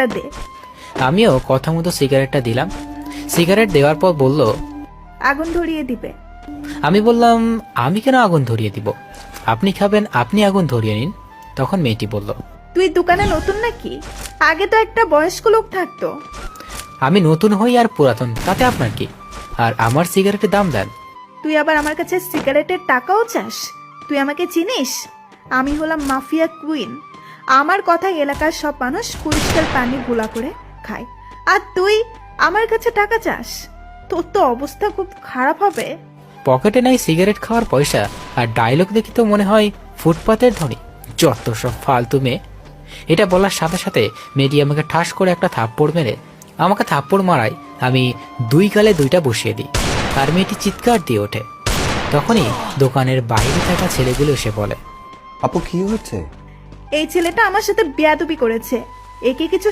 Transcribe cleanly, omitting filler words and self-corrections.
সিগারেটটা দে। আমিও কথা মতো সিগারেটটা দিলাম। সিগারেট দেওয়ার পর বলল, আগুন ধরিয়ে দিবে। আমি বললাম, আমি কেন আগুন ধরিয়ে দিব? আপনি খাবেন, আপনি আগুন ধরিয়ে নিন। তখন মেয়েটি বলল, তুই দোকানে নতুন নাকি? আগে তো একটা বয়স্ক লোক থাকতো। আমি নতুন হই আর পুরাতন, তাতে আপনার কি? আর আমার সিগারেটের দাম দেন। তুই আবার আমার কাছে সিগারেটের টাকাও চাস? তুই আমাকে চিনিস? আমি হলাম মাফিয়া কুইন। আমার কথায় এলাকার সব মানুষ পরিষ্কার পানি গোলা করে খায়, আর তুই আমার কাছে টাকা চাস? তোর তো অবস্থা খুব খারাপ হবে। পকেটে নাই সিগারেট খাওয়ার পয়সা, আর ডায়লগ দেখি তো মনে হয় ফুটপাতের ধনী। যত সব ফালতু মেয়ে। এটা বলার সাথে সাথে মেয়েটি আমাকে ঠাস করে একটা থাপ্পড় মেরে আমাকে থাপ্পড় মারায় আমি দুই গালে দুইটা বসিয়ে দিই, আর মেয়েটি চিৎকার দিয়ে ওঠে। তখনই দোকানের বাইরে থাকা ছেলেগুলো এসে বলে, আপু কি হচ্ছে? এই ছেলেটা আমার সাথে বেয়াদবি করেছে, একে কিছু